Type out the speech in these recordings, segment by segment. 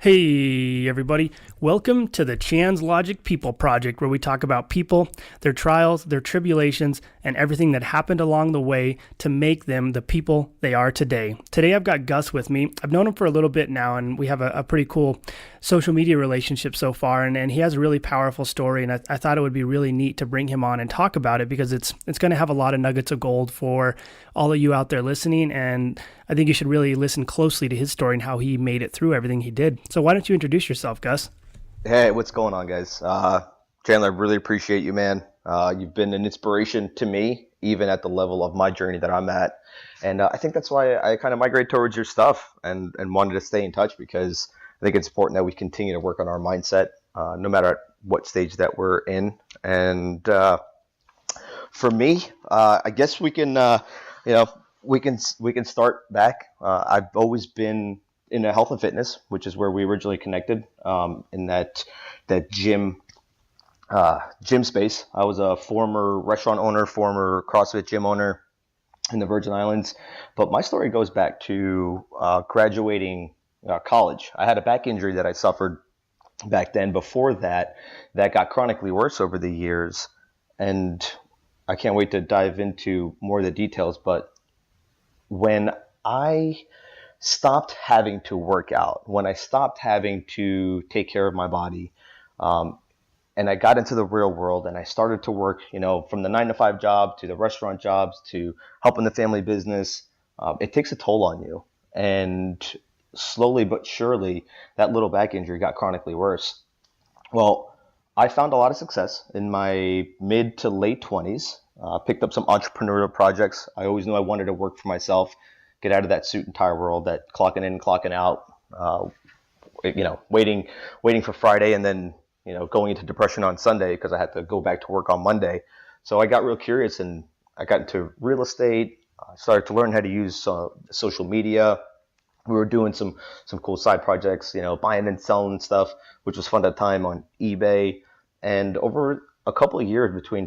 Hey, everybody. Welcome to the Chan's Logic People Project, where we talk about people, their trials, their tribulations, and everything that happened along the way to make them the people they are today. Today, I've got Gus with me. I've known him for a little bit now, and we have a pretty cool social media relationship so far, and he has a really powerful story, and I thought it would be really neat to bring him on and talk about it because it's going to have a lot of nuggets of gold for all of you out there listening, and I think you should really listen closely to his story and how he made it through everything he did. So why don't you introduce yourself, Gus? Hey, what's going on, guys? Chandler, I really appreciate you, man. You've been an inspiration to me, even at the level of my journey that I'm at. And I think that's why I kind of migrate towards your stuff and wanted to stay in touch because I think it's important that we continue to work on our mindset, no matter what stage that we're in. And for me, I guess we can, we can start back. I've always been in health and fitness, which is where we originally connected, in that gym space. I was a former restaurant owner, former CrossFit gym owner in the Virgin Islands. But my story goes back to graduating college. I had a back injury that I suffered back then. Before that, that got chronically worse over the years. And I can't wait to dive into more of the details. But when I stopped having to work out, when I stopped having to take care of my body, and I got into the real world and I started to work, from the 9 to 5 job to the restaurant jobs to helping the family business, it takes a toll on you. And slowly but surely, that little back injury got chronically worse. Well, I found a lot of success in my mid to late 20s, picked up some entrepreneurial projects. I always knew I wanted to work for myself, get out of that suit and tie world, that clocking in, clocking out, waiting for Friday and then, going into depression on Sunday because I had to go back to work on Monday. So I got real curious and I got into real estate. I started to learn how to use social media. We were doing some cool side projects, buying and selling stuff, which was fun at the time on eBay. And over a couple of years between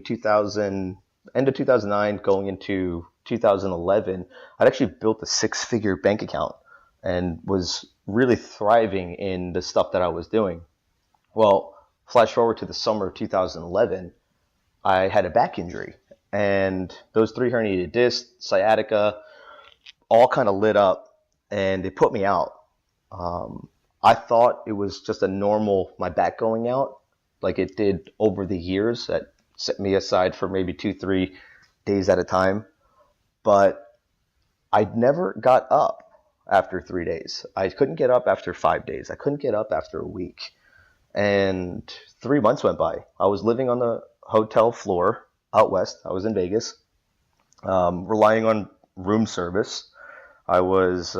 end of 2009 going into 2011, I'd actually built a 6-figure bank account and was really thriving in the stuff that I was doing. Well, flash forward to the summer of 2011, I had a back injury, and those 3 herniated discs, sciatica, all kind of lit up, and they put me out. I thought it was just my back going out, like it did over the years. That set me aside for maybe 2-3 days at a time. But I never got up after 3 days. I couldn't get up after 5 days. I couldn't get up after a week. And 3 months went by. I was living on the hotel floor out west. I was in Vegas, relying on room service. I was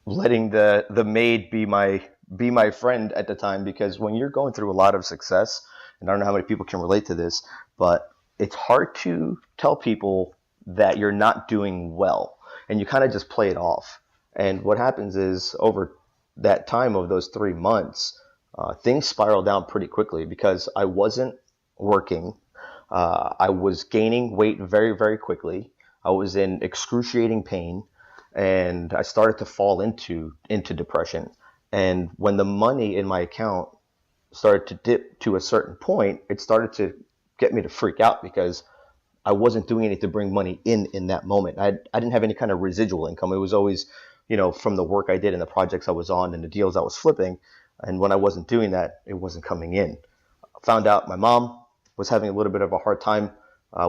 letting the maid be my friend at the time, because when you're going through a lot of success, and I don't know how many people can relate to this, but it's hard to tell people that you're not doing well, and you kind of just play it off. And what happens is, over that time of those 3 months, things spiral down pretty quickly because I wasn't working. I was gaining weight very, very quickly. I was in excruciating pain, and I started to fall into depression. And when the money in my account started to dip to a certain point, it started to get me to freak out because I wasn't doing anything to bring money in that moment. I didn't have any kind of residual income. It was always, from the work I did and the projects I was on and the deals I was flipping. And when I wasn't doing that, it wasn't coming in. I found out my mom was having a little bit of a hard time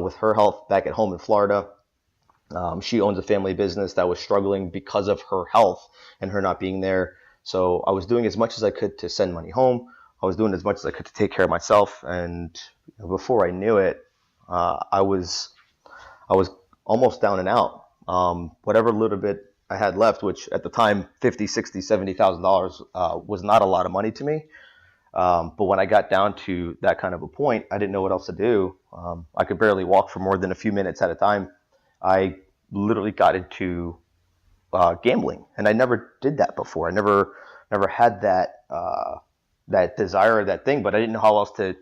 with her health back at home in Florida. She owns a family business that was struggling because of her health and her not being there. So I was doing as much as I could to send money home. I was doing as much as I could to take care of myself. And before I knew it, I was almost down and out. Whatever little bit I had left, which at the time, $50,000, $60,000, $70,000 was not a lot of money to me. But when I got down to that kind of a point, I didn't know what else to do. I could barely walk for more than a few minutes at a time. I literally got into gambling, and I never did that before. I never had that desire or that thing, but I didn't know how else to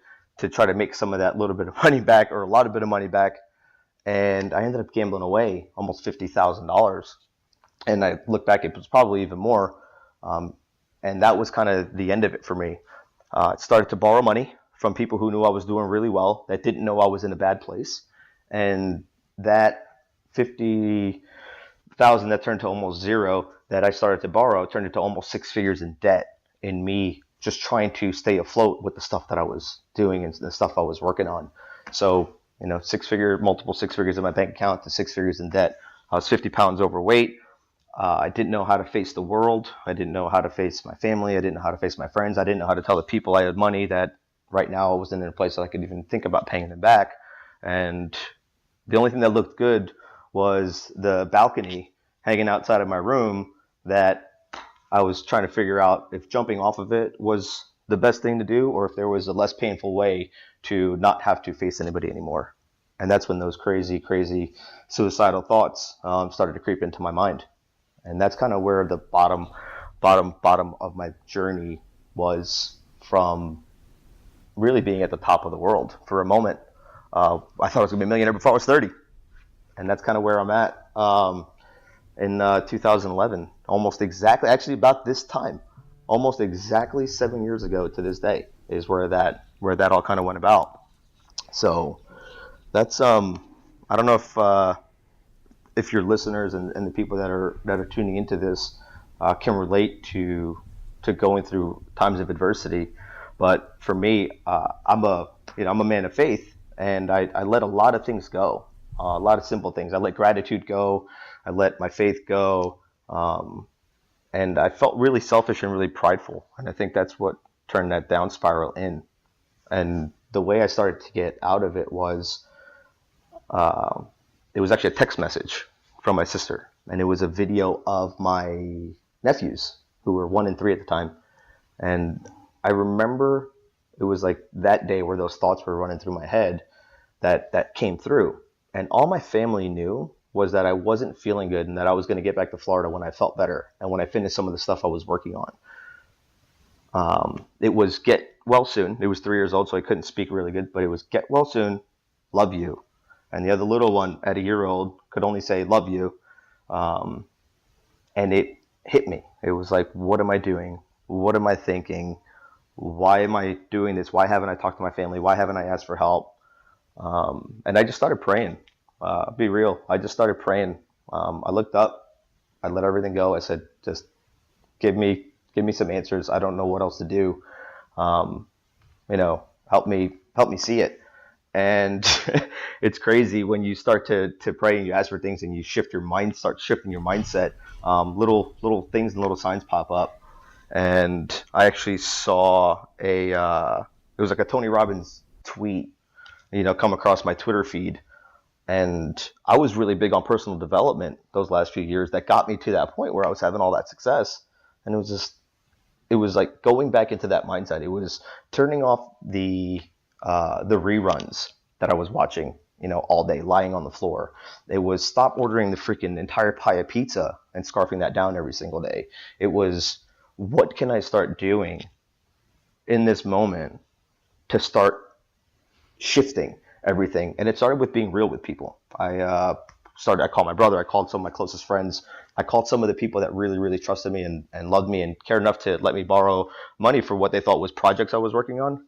try to make some of that little bit of money back, or a lot of bit of money back. And I ended up gambling away almost $50,000. And I look back, it was probably even more. And that was kind of the end of it for me. I started to borrow money from people who knew I was doing really well, that didn't know I was in a bad place. And that 50,000 that turned to almost zero that I started to borrow turned into almost six figures in debt in me just trying to stay afloat with the stuff that I was doing and the stuff I was working on. So, multiple six figures in my bank account to six figures in debt. I was 50 pounds overweight. I didn't know how to face the world. I didn't know how to face my family. I didn't know how to face my friends. I didn't know how to tell the people I had money that right now I wasn't in a place that I could even think about paying them back. And the only thing that looked good was the balcony hanging outside of my room that I was trying to figure out if jumping off of it was the best thing to do or if there was a less painful way to not have to face anybody anymore. And that's when those crazy, crazy suicidal thoughts started to creep into my mind. And that's kind of where the bottom of my journey was, from really being at the top of the world for a moment. I thought I was going to be a millionaire before I was 30. And that's kind of where I'm at in 2011. Almost exactly, actually about this time, almost exactly 7 years ago to this day is where that all kind of went about. So that's, I don't know if your listeners and the people that are tuning into this can relate to going through times of adversity. But for me, I'm a man of faith, and I let a lot of things go, a lot of simple things. I let gratitude go, I let my faith go, and I felt really selfish and really prideful, and I think that's what turned that down spiral in. And the way I started to get out of it was, it was actually a text message from my sister, and it was a video of my nephews who were 1 and 3 at the time. And I remember it was like that day where those thoughts were running through my head that came through. And all my family knew was that I wasn't feeling good and that I was going to get back to Florida when I felt better and when I finished some of the stuff I was working on. It was get well soon. It was 3 years old, so I couldn't speak really good, but it was get well soon, love you. And the other little one at a year old could only say love you. And it hit me. It was like, what am I doing? What am I thinking? Why am I doing this? Why haven't I talked to my family? Why haven't I asked for help? And I just started praying. Be real. I just started praying. I looked up. I let everything go. I said, just give me some answers. I don't know what else to do. Help me see it. And it's crazy when you start to pray and you ask for things and you start shifting your mindset. Little things and little signs pop up. And I actually saw it was like a Tony Robbins tweet, come across my Twitter feed. And I was really big on personal development those last few years. That got me to that point where I was having all that success. And it was like going back into that mindset. It was turning off the reruns that I was watching, all day, lying on the floor. It was stop ordering the freaking entire pie of pizza and scarfing that down every single day. It was, what can I start doing in this moment to start shifting everything? And it started with being real with people. I called my brother. I called some of my closest friends. I called some of the people that really, really trusted me and loved me and cared enough to let me borrow money for what they thought was projects I was working on.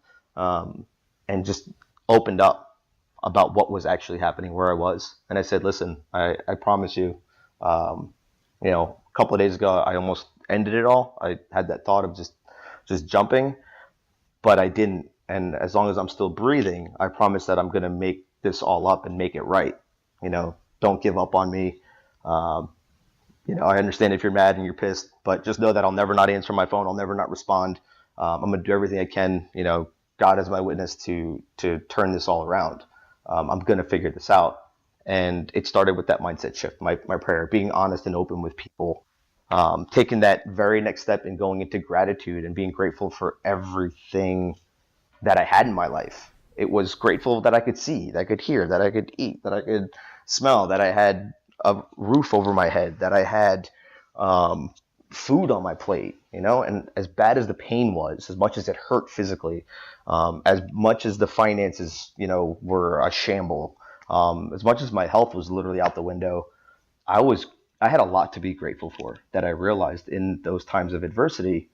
And just opened up about what was actually happening where I was. And I said, listen, I promise you, a couple of days ago, I almost ended it all. I had that thought of just jumping, but I didn't. And as long as I'm still breathing, I promise that I'm going to make this all up and make it right. Don't give up on me. I understand if you're mad and you're pissed, but just know that I'll never not answer my phone. I'll never not respond. I'm going to do everything I can, God is my witness to turn this all around. I'm going to figure this out. And it started with that mindset shift, my prayer, being honest and open with people, taking that very next step and going into gratitude and being grateful for everything that I had in my life. It was grateful that I could see, that I could hear, that I could eat, that I could smell, that I had a roof over my head, that I had food on my plate, and as bad as the pain was, as much as it hurt physically, as much as the finances, were a shamble, as much as my health was literally out the window, I had a lot to be grateful for that I realized in those times of adversity.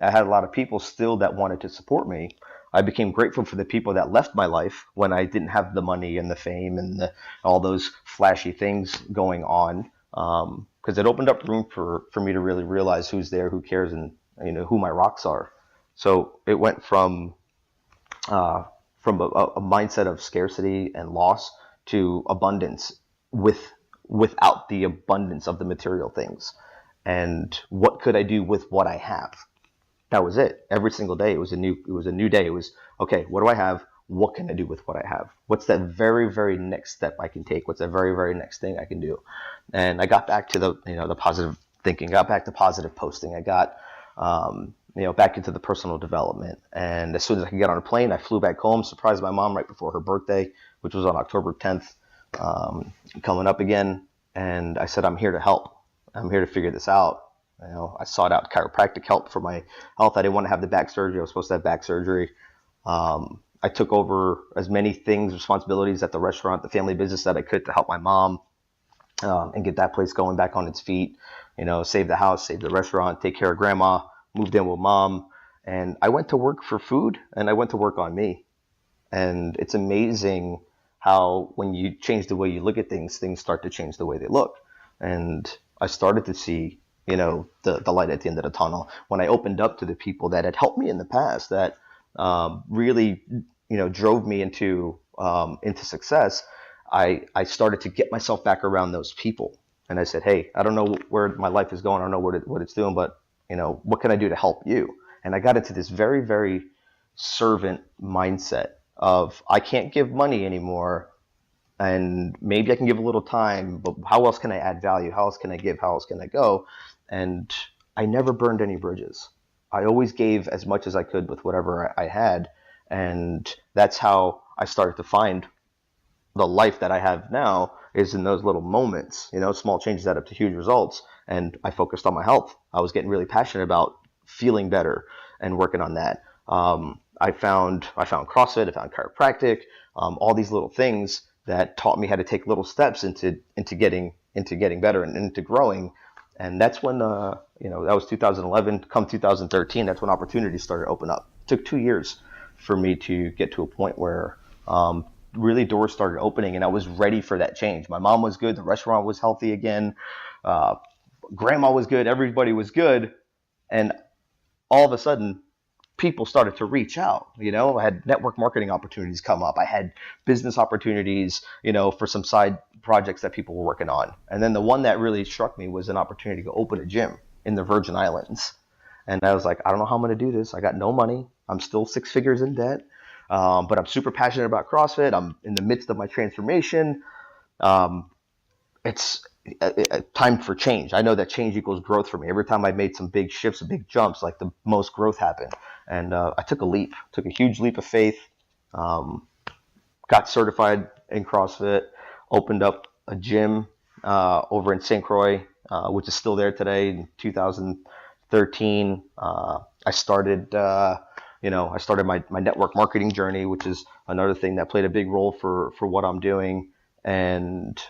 I had a lot of people still that wanted to support me. I became grateful for the people that left my life when I didn't have the money and the fame and all those flashy things going on, because it opened up room for me to really realize who's there, who cares, and who my rocks are. So it went uh, from a mindset of scarcity and loss to abundance with without the abundance of the material things. And what could I do with what I have? That was it. Every single day, it was a new day. It was, okay, what do I have? What can I do with what I have? What's that very, very next step I can take? What's that very, very next thing I can do? And I got back to the positive thinking, got back to positive posting. I got, back into the personal development. And as soon as I could get on a plane, I flew back home, surprised my mom right before her birthday, which was on October 10th, coming up again. And I said, I'm here to help. I'm here to figure this out. I sought out chiropractic help for my health. I didn't want to have the back surgery. I was supposed to have back surgery. I took over as many things, responsibilities at the restaurant, the family business that I could to help my mom, and get that place going back on its feet. Save the house, save the restaurant, take care of grandma, moved in with mom. And I went to work for food, and I went to work on me. And it's amazing how when you change the way you look at things, things start to change the way they look. And I started to see, the light at the end of the tunnel when I opened up to the people that had helped me in the past, that really, drove me into success. I started to get myself back around those people. And I said, hey, I don't know where my life is going. I don't know what it's doing, but, what can I do to help you? And I got into this very, very servant mindset of, I can't give money anymore, and maybe I can give a little time, but how else can I add value? How else can I give? How else can I go? And I never burned any bridges. I always gave as much as I could with whatever I had. And that's how I started to find the life that I have now, is in those little moments, small changes add up to huge results. And I focused on my health. I was getting really passionate about feeling better and working on that. I found CrossFit, I found chiropractic, all these little things that taught me how to take little steps into getting better and into growing. And that's when, that was 2011. Come 2013, that's when opportunities started to open up. It took 2 years for me to get to a point where really doors started opening, and I was ready for that change. My mom was good. The restaurant was healthy again. Grandma was good. Everybody was good. And all of a sudden, people started to reach out. I had network marketing opportunities come up. I had business opportunities, for some side projects that people were working on. And then the one that really struck me was an opportunity to open a gym in the Virgin Islands. And I was like, I don't know how I'm going to do this. I got no money. I'm still 6 figures in debt. But I'm super passionate about CrossFit. I'm in the midst of my transformation. It's time for change. I know that change equals growth for me. Every time I made some big shifts, big jumps, like the most growth happened. And I took a huge leap of faith, got certified in CrossFit, opened up a gym over in St. Croix, which is still there today. In 2013, I started my network marketing journey, which is another thing that played a big role for what I'm doing. And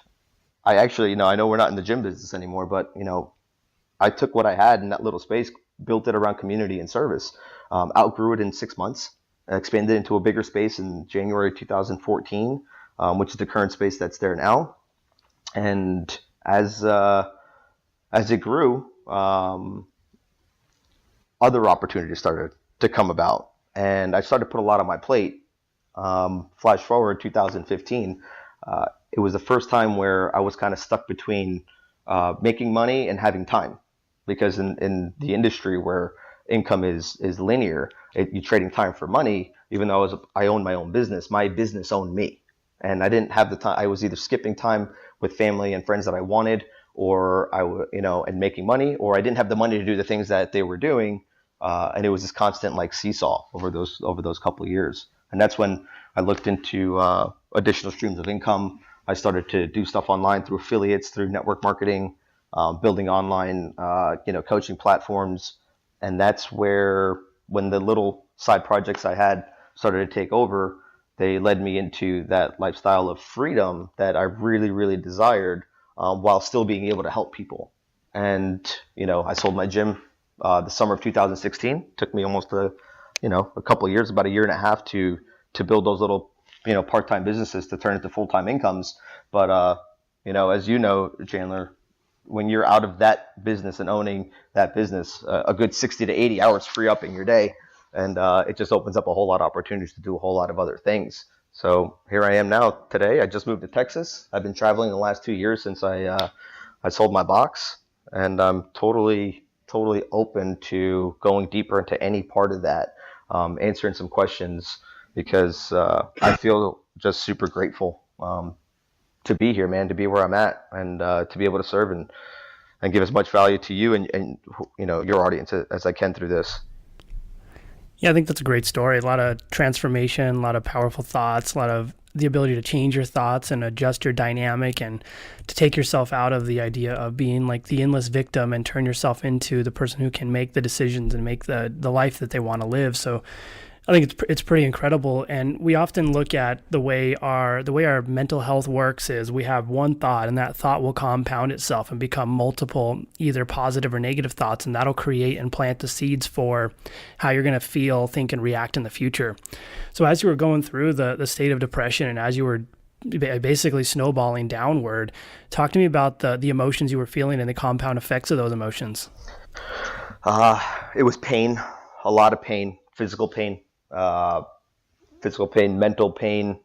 I actually, I know we're not in the gym business anymore, but, I took what I had in that little space, built it around community and service, outgrew it in 6 months, expanded into a bigger space in January 2014, which is the current space that's there now. And as it grew, other opportunities started to come about, and I started to put a lot on my plate. Flash forward 2015, it was the first time where I was kind of stuck between making money and having time, because in the industry where income is linear, you're trading time for money. Even though I owned my own business, my business owned me, and I didn't have the time. I was either skipping time with family and friends that I wanted, or and making money, or I didn't have the money to do the things that they were doing. And it was this constant seesaw over those couple of years. And that's when I looked into additional streams of income. I started to do stuff online through affiliates, through network marketing, building online, coaching platforms. And that's where, when the little side projects I had started to take over, they led me into that lifestyle of freedom that I really, really desired, while still being able to help people. And, I sold my gym the summer of 2016. Took me almost a couple of years, about a year and a half to build those little, part-time businesses to turn into full-time incomes. But, as you know, Chandler, when you're out of that business and owning that business, a good 60 to 80 hours free up in your day. And it just opens up a whole lot of opportunities to do a whole lot of other things. So here I am now today. I just moved to Texas. I've been traveling the last 2 years since I sold my box. And I'm totally open to going deeper into any part of that, answering some questions, because I feel just super grateful to be here, man, to be where I'm at, and to be able to serve and give as much value to you and your audience as I can through this. Yeah, I think that's a great story. A lot of transformation, a lot of powerful thoughts, a lot of the ability to change your thoughts and adjust your dynamic, and to take yourself out of the idea of being like the endless victim and turn yourself into the person who can make the decisions and make the life that they want to live. So I think it's pretty incredible. And we often look at the way our mental health works is we have one thought, and that thought will compound itself and become multiple either positive or negative thoughts, and that'll create and plant the seeds for how you're going to feel, think, and react in the future. So as you were going through the state of depression, and as you were basically snowballing downward, talk to me about the emotions you were feeling and the compound effects of those emotions. It was pain, a lot of pain, physical pain, mental pain.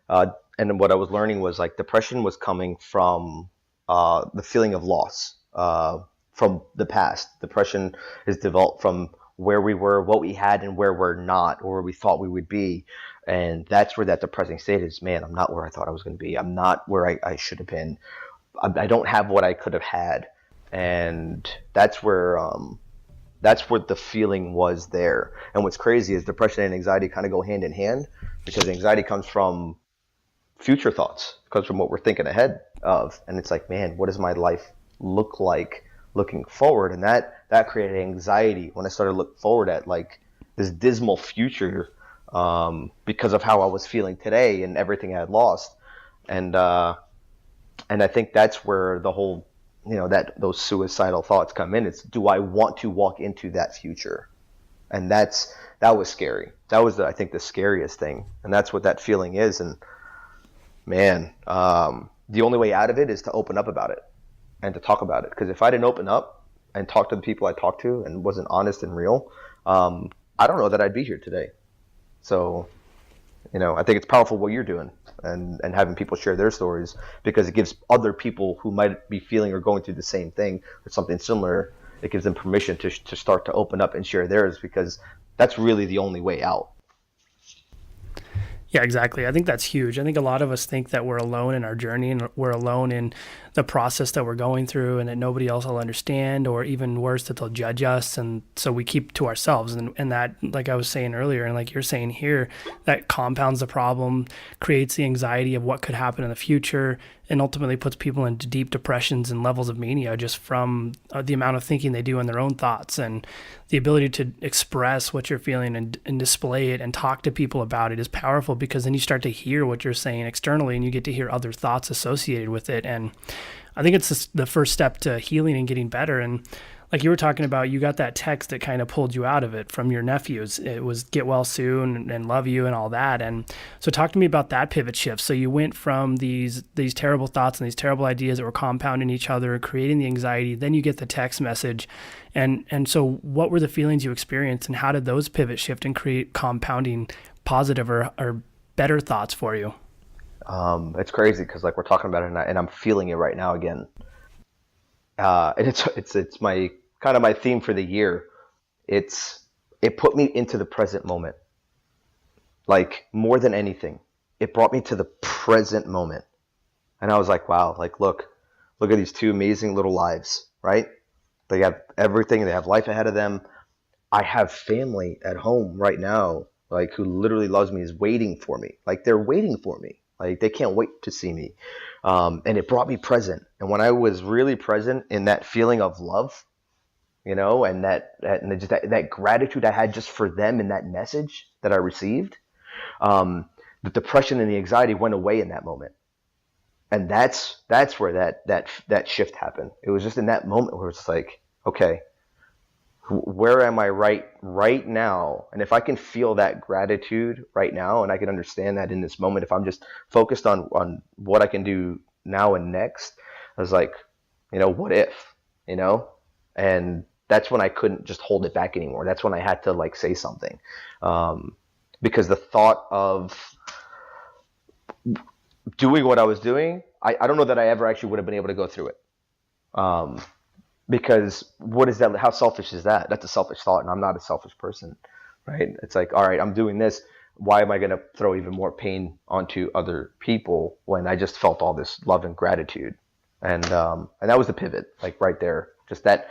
And what I was learning was like depression was coming from the feeling of loss from the past. Depression is developed from where we were, what we had, and where we're not, or where we thought we would be. And that's where that depressing state is. Man, I'm not where I thought I was going to be. I'm not where I should have been. I don't have what I could have had. And that's where the feeling was there. And what's crazy is depression and anxiety kind of go hand in hand, because anxiety comes from future thoughts, comes from what we're thinking ahead of. And it's like, man, what does my life look like looking forward? And that created anxiety when I started to look forward at like this dismal future, because of how I was feeling today and everything I had lost. And I think that's where the whole, those suicidal thoughts come in. It's, do I want to walk into that future? And that was scary. That was, I think, the scariest thing. And that's what that feeling is. And man, the only way out of it is to open up about it and to talk about it. Because if I didn't open up and talk to the people I talked to and wasn't honest and real, I don't know that I'd be here today. So, I think it's powerful what you're doing and having people share their stories, because it gives other people who might be feeling or going through the same thing or something similar, it gives them permission to start to open up and share theirs, because that's really the only way out. Yeah, exactly. I think that's huge. I think a lot of us think that we're alone in our journey and we're alone in the process that we're going through, and that nobody else will understand, or even worse, that they'll judge us. And so we keep to ourselves. And that, like I was saying earlier, and like you're saying here, that compounds the problem, creates the anxiety of what could happen in the future, and ultimately puts people into deep depressions and levels of mania just from the amount of thinking they do in their own thoughts. And the ability to express what you're feeling and display it and talk to people about it is powerful, because then you start to hear what you're saying externally, and you get to hear other thoughts associated with it. And I think it's the first step to healing and getting better. And like you were talking about, you got that text that kind of pulled you out of it from your nephews. It was get well soon and love you and all that. And so talk to me about that pivot shift. So you went from these terrible thoughts and these terrible ideas that were compounding each other, creating the anxiety. Then you get the text message. And so what were the feelings you experienced, and how did those pivot shift and create compounding positive or better thoughts for you? It's crazy, because like we're talking about it, and I'm feeling it right now again. And it's my kind of my theme for the year. It put me into the present moment. Like more than anything, it brought me to the present moment. And I was like, wow, like look at these two amazing little lives, right? They have everything. They have life ahead of them. I have family at home right now, like who literally loves me, is waiting for me. Like they're waiting for me. Like they can't wait to see me. And it brought me present. And when I was really present in that feeling of love, and that gratitude I had just for them and that message that I received, the depression and the anxiety went away in that moment. And that's where that shift happened. It was just in that moment where it's like, okay, Where am I right now? And if I can feel that gratitude right now, and I can understand that in this moment, if I'm just focused on what I can do now and next, I was like, what if, you know? And that's when I couldn't just hold it back anymore. That's when I had to like say something, because the thought of doing what I was doing, I don't know that I ever actually would have been able to go through it. Because what is that? How selfish is that? That's a selfish thought, and I'm not a selfish person, right? It's like, all right, I'm doing this. Why am I going to throw even more pain onto other people when I just felt all this love and gratitude? And that was the pivot, like right there, just that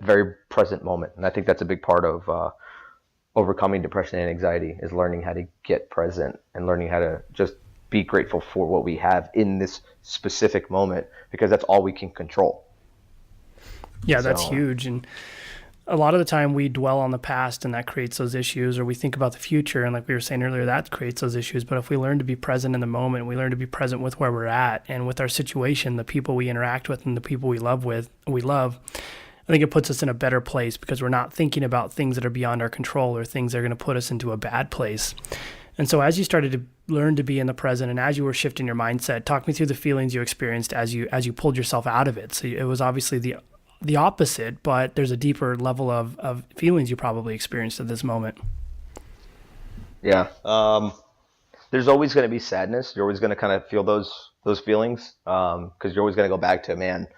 very present moment. And I think that's a big part of overcoming depression and anxiety, is learning how to get present and learning how to just be grateful for what we have in this specific moment, because that's all we can control. Yeah, that's huge. And a lot of the time we dwell on the past and that creates those issues, or we think about the future. And like we were saying earlier, that creates those issues. But if we learn to be present in the moment, we learn to be present with where we're at and with our situation, the people we interact with and the people we love, I think it puts us in a better place, because we're not thinking about things that are beyond our control or things that are going to put us into a bad place. And so as you started to learn to be in the present, and as you were shifting your mindset, talk me through the feelings you experienced as you pulled yourself out of it. So it was obviously the opposite, but there's a deeper level of feelings you probably experienced at this moment. Yeah. There's always going to be sadness. You're always going to kind of feel those feelings, because you're always going to go back to, man,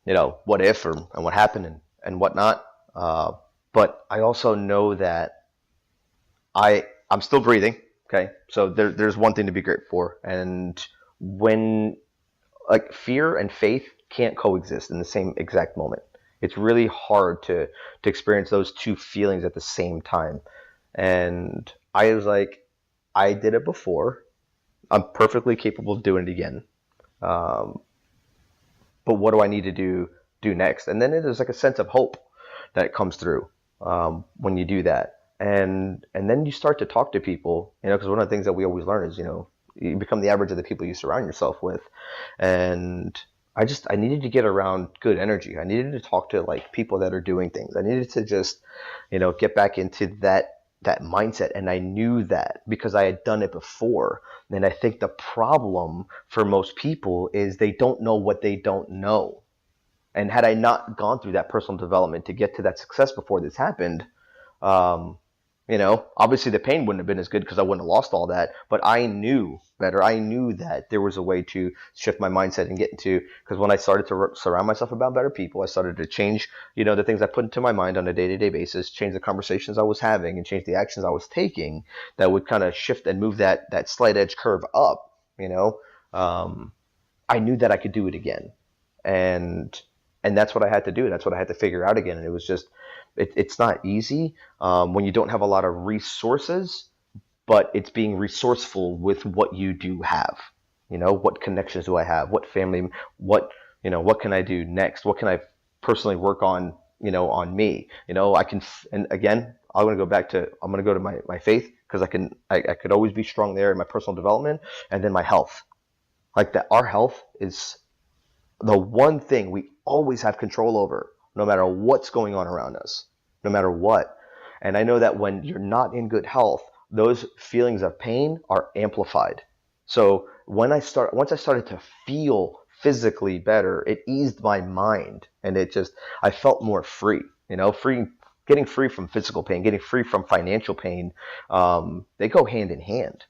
what if, and what happened and whatnot. But I also know that I'm still breathing. Okay. So there's one thing to be grateful for. And when like fear and faith can't coexist in the same exact moment, it's really hard to experience those two feelings at the same time. And I was like, I did it before. I'm perfectly capable of doing it again. But what do I need to do next? And then there's like a sense of hope that comes through when you do that. And then you start to talk to people, because one of the things that we always learn is, you become the average of the people you surround yourself with. And I needed to get around good energy. I needed to talk to like people that are doing things. I needed to just, get back into that mindset. And I knew that because I had done it before. And I think the problem for most people is they don't know what they don't know. And had I not gone through that personal development to get to that success before this happened, obviously the pain wouldn't have been as good because I wouldn't have lost all that, but I knew better. I knew that there was a way to shift my mindset and get into, because when I started to surround myself about better people, I started to change, the things I put into my mind on a day-to-day basis, change the conversations I was having and change the actions I was taking that would kind of shift and move that slight edge curve up, I knew that I could do it again. And that's what I had to do. That's what I had to figure out again. And it was just, it's not easy when you don't have a lot of resources, but it's being resourceful with what you do have. What connections do I have? What family? What can I do next? What can I personally work on? On me. I can. And again, I'm going to go to my faith, because I could always be strong there in my personal development, and then my health. Like that, our health is the one thing we always have control over, no matter what's going on around us, no matter what. And I know that when you're not in good health, those feelings of pain are amplified. So once I started to feel physically better, it eased my mind, and I felt more free, getting free from physical pain, getting free from financial pain. They go hand in hand.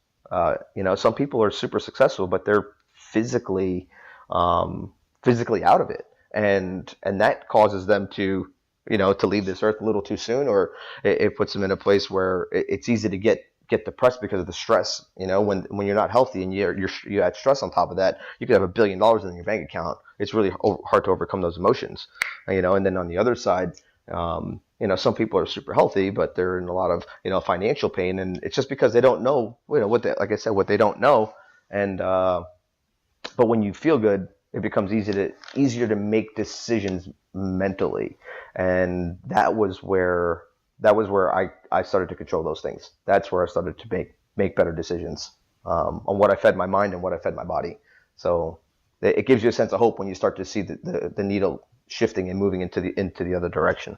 Some people are super successful, but they're physically out of it. And that causes them to leave this earth a little too soon, or it puts them in a place where it's easy to get depressed because of the stress. When you're not healthy and you add stress on top of that, you could have $1 billion in your bank account. It's really hard to overcome those emotions. And then on the other side, some people are super healthy, but they're in a lot of financial pain, and it's just because they don't know what they don't know. And but when you feel good, it becomes easier to make decisions mentally. And that was where I started to control those things. That's where I started to make better decisions on what I fed my mind and what I fed my body. So it gives you a sense of hope when you start to see the needle shifting and moving into the other direction.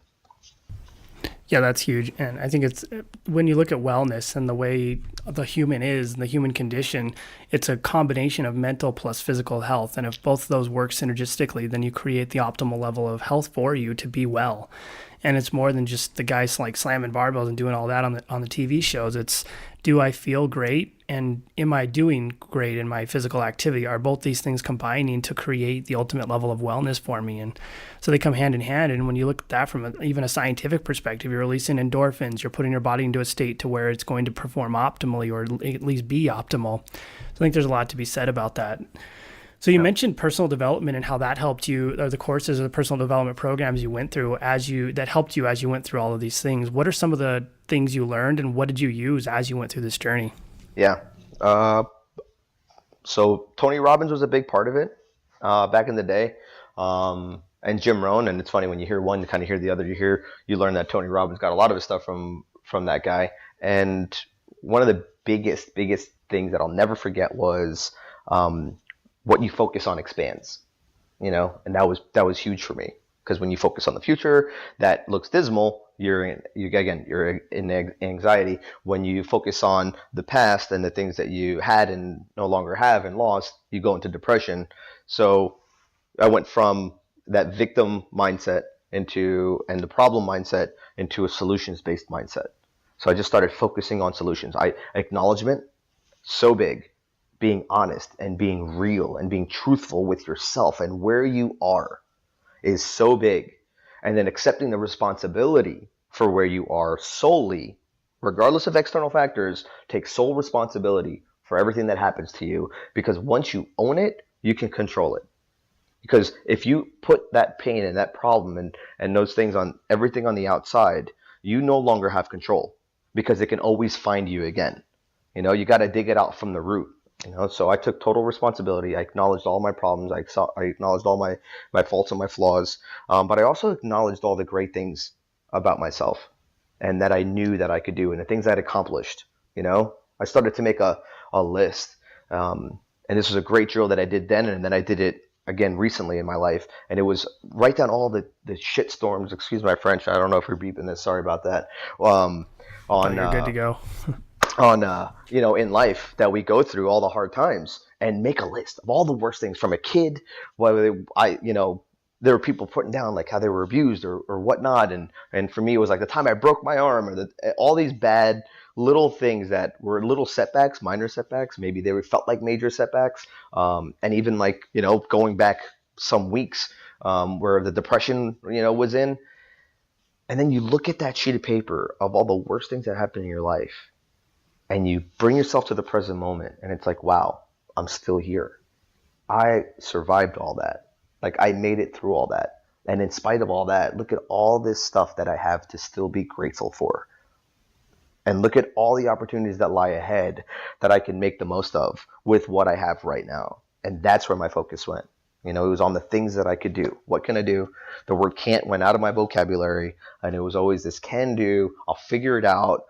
Yeah, that's huge. And I think it's when you look at wellness and the way the human is and the human condition, it's a combination of mental plus physical health. And if both of those work synergistically, then you create the optimal level of health for you to be well. And it's more than just the guys like slamming barbells and doing all that on the TV shows. It's, do I feel great? And am I doing great in my physical activity? Are both these things combining to create the ultimate level of wellness for me? And so they come hand in hand. And when you look at that from even a scientific perspective, you're releasing endorphins, you're putting your body into a state to where it's going to perform optimally, or at least be optimal. So I think there's a lot to be said about that. So you mentioned personal development and how that helped you, or the courses or the personal development programs you went through that helped you as you went through all of these things. What are some of the things you learned, and what did you use as you went through this journey? Yeah. So Tony Robbins was a big part of it back in the day. And Jim Rohn, and it's funny when you hear one, you kind of hear the other. You learn that Tony Robbins got a lot of his stuff from that guy. And one of the biggest things that I'll never forget was what you focus on expands, and that was huge for me, because when you focus on the future that looks dismal, you're in anxiety. When you focus on the past and the things that you had and no longer have and lost, you go into depression. So I went from that victim mindset and the problem mindset into a solutions-based mindset. So I just started focusing on solutions. Acknowledgement, so big. Being honest and being real and being truthful with yourself and where you are is so big. And then accepting the responsibility for where you are solely, regardless of external factors. Take sole responsibility for everything that happens to you, because once you own it, you can control it. Because if you put that pain and that problem and those things on everything on the outside, you no longer have control, because it can always find you again. You got to dig it out from the root. So I took total responsibility. I acknowledged all my problems. I acknowledged all my faults and my flaws. But I also acknowledged all the great things about myself, and that I knew that I could do, and the things I'd accomplished. I started to make a list. And this was a great drill that I did then, and then I did it again recently in my life. And it was write down all the shit storms. Excuse my French. I don't know if we're beeping this. Sorry about that. You're good to go. In life that we go through, all the hard times, and make a list of all the worst things from a kid, whether there were people putting down like how they were abused or whatnot. And for me, it was like the time I broke my arm, or all these bad little things that were little setbacks, minor setbacks. Maybe they felt like major setbacks. And even like, going back some weeks where the depression, was in. And then you look at that sheet of paper of all the worst things that happened in your life, and you bring yourself to the present moment, and it's like, wow, I'm still here. I survived all that. Like, I made it through all that. And in spite of all that, look at all this stuff that I have to still be grateful for. And look at all the opportunities that lie ahead that I can make the most of with what I have right now. And that's where my focus went. It was on the things that I could do. What can I do? The word can't went out of my vocabulary, and it was always this can do. I'll figure it out.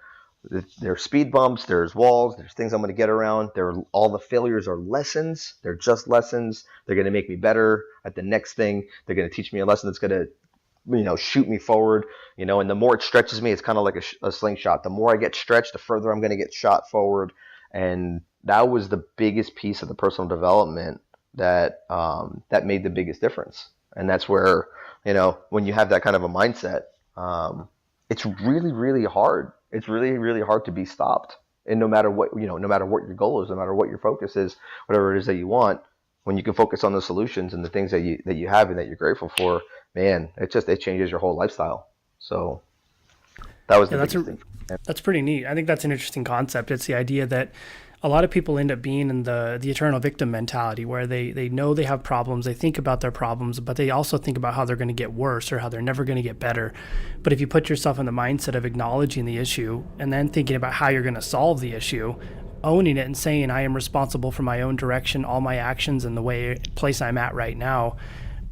There's speed bumps, there's walls, there's things I'm going to get around. All the failures are lessons. They're just lessons. They're going to make me better at the next thing. They're going to teach me a lesson that's going to, shoot me forward. And the more it stretches me, it's kind of like a slingshot. The more I get stretched, the further I'm going to get shot forward. And that was the biggest piece of the personal development that made the biggest difference. And that's where, when you have that kind of a mindset, it's really, really hard. It's really, really hard to be stopped. And no matter what your goal is, no matter what your focus is, whatever it is that you want, when you can focus on the solutions and the things that you have and that you're grateful for, man, it changes your whole lifestyle. So that was that's pretty neat. I think that's an interesting concept. It's the idea that a lot of people end up being in the eternal victim mentality, where they know they have problems, they think about their problems, but they also think about how they're going to get worse or how they're never going to get better. But if you put yourself in the mindset of acknowledging the issue and then thinking about how you're going to solve the issue, owning it and saying, I am responsible for my own direction, all my actions, and the place I'm at right now,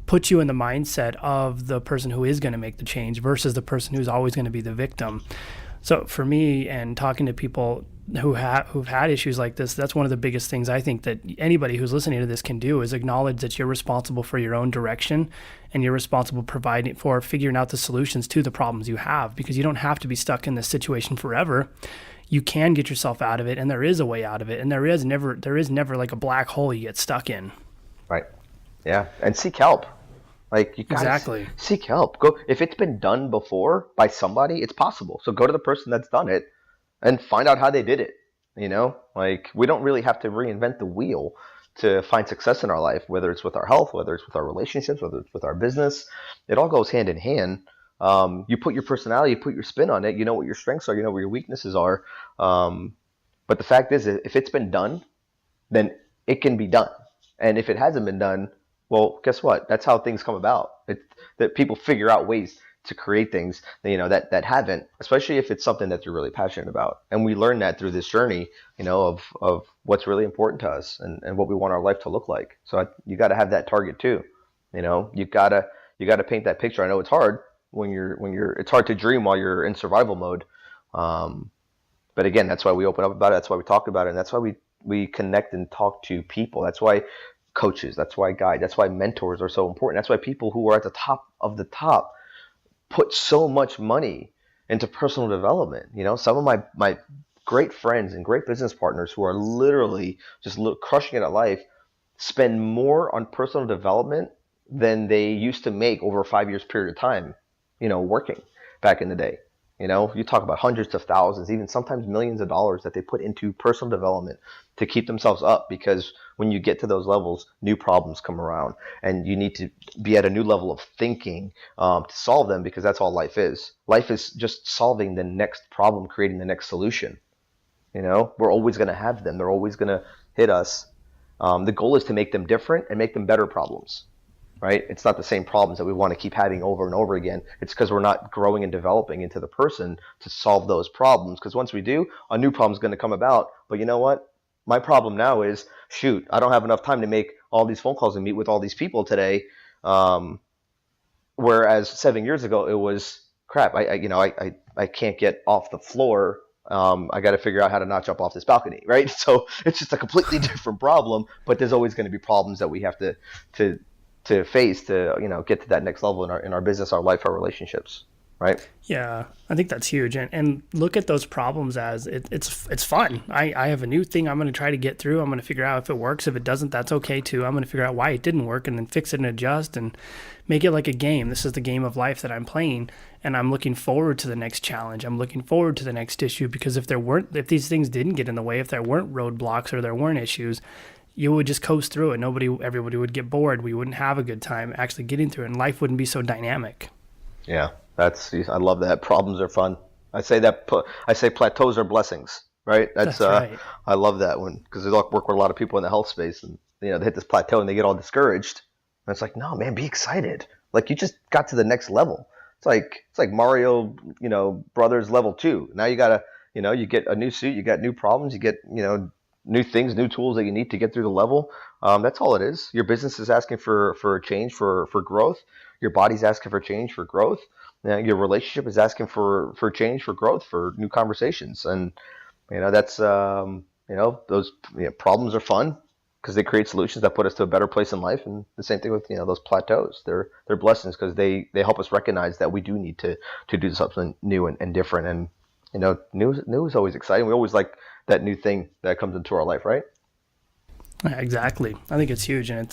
puts you in the mindset of the person who is going to make the change versus the person who's always going to be the victim. So for me, and talking to people, who've had issues like this, that's one of the biggest things I think that anybody who's listening to this can do is acknowledge that you're responsible for your own direction, and you're responsible providing for figuring out the solutions to the problems you have, because you don't have to be stuck in this situation forever. You can get yourself out of it, and there is a way out of it, and there is never like a black hole you get stuck in. Right. Yeah. And seek help. Like, you gotta Exactly. seek help. Go, if it's been done before by somebody, it's possible. So go to the person that's done it and find out how they did it. Like, we don't really have to reinvent the wheel to find success in our life, whether it's with our health, whether it's with our relationships, whether it's with our business. It all goes hand in hand. You put your personality, you put your spin on it. You know what your strengths are, you know where your weaknesses are. But the fact is, if it's been done, then it can be done. And if it hasn't been done, well, guess what? That's how things come about. That people figure out ways to create things that haven't, especially if it's something that you're really passionate about. And we learn that through this journey, of what's really important to us and what we want our life to look like. So you got to have that target too. You got to paint that picture. I know it's hard it's hard to dream while you're in survival mode. But again, that's why we open up about it. That's why we talk about it. And that's why we connect and talk to people. That's why coaches, that's why guides, that's why mentors are so important. That's why people who are at the top of the top put so much money into personal development. Some of my great friends and great business partners who are literally just crushing it at life spend more on personal development than they used to make over a 5 years period of time, working back in the day. You talk about hundreds of thousands, even sometimes millions of dollars that they put into personal development to keep themselves up, because when you get to those levels, new problems come around and you need to be at a new level of thinking to solve them, because that's all life is. Life is just solving the next problem, creating the next solution. We're always going to have them. They're always going to hit us. The goal is to make them different and make them better problems. Right? It's not the same problems that we want to keep having over and over again. It's because we're not growing and developing into the person to solve those problems. Because once we do, a new problem is going to come about. But you know what? My problem now is, shoot, I don't have enough time to make all these phone calls and meet with all these people today. Whereas 7 years ago, it was crap. I can't get off the floor. I got to figure out how to not jump off this balcony, right? So it's just a completely different problem. But there's always going to be problems that we have to face to get to that next level in our business, our life, our relationships, right? Yeah, I think that's huge. And look at those problems as it's fun. I have a new thing I'm going to try to get through. I'm going to figure out if it works. If it doesn't, that's okay too. I'm going to figure out why it didn't work and then fix it and adjust and make it like a game. This is the game of life that I'm playing, and I'm looking forward to the next challenge. I'm looking forward to the next issue, because if these things didn't get in the way, if there weren't roadblocks or there weren't issues, you would just coast through it. Everybody would get bored. We wouldn't have a good time actually getting through it, and life wouldn't be so dynamic. Yeah, I love that. Problems are fun. I say plateaus are blessings, right? That's right. I love that one, because I work with a lot of people in the health space, and they hit this plateau and they get all discouraged. And it's like, no, man, be excited. Like, you just got to the next level. It's like Mario, Brothers level 2. Now you gotta, you get a new suit, you got new problems, you get, new things, new tools that you need to get through the level. That's all it is. Your business is asking for a change, for growth. Your body's asking for change, for growth. Your relationship is asking for change, for growth, for new conversations. And that's those problems are fun, because they create solutions that put us to a better place in life. And the same thing with those plateaus. They're blessings, because they help us recognize that we do need to do something new and different. And new is always exciting. We always like that new thing that comes into our life, right? Exactly. I think it's huge, and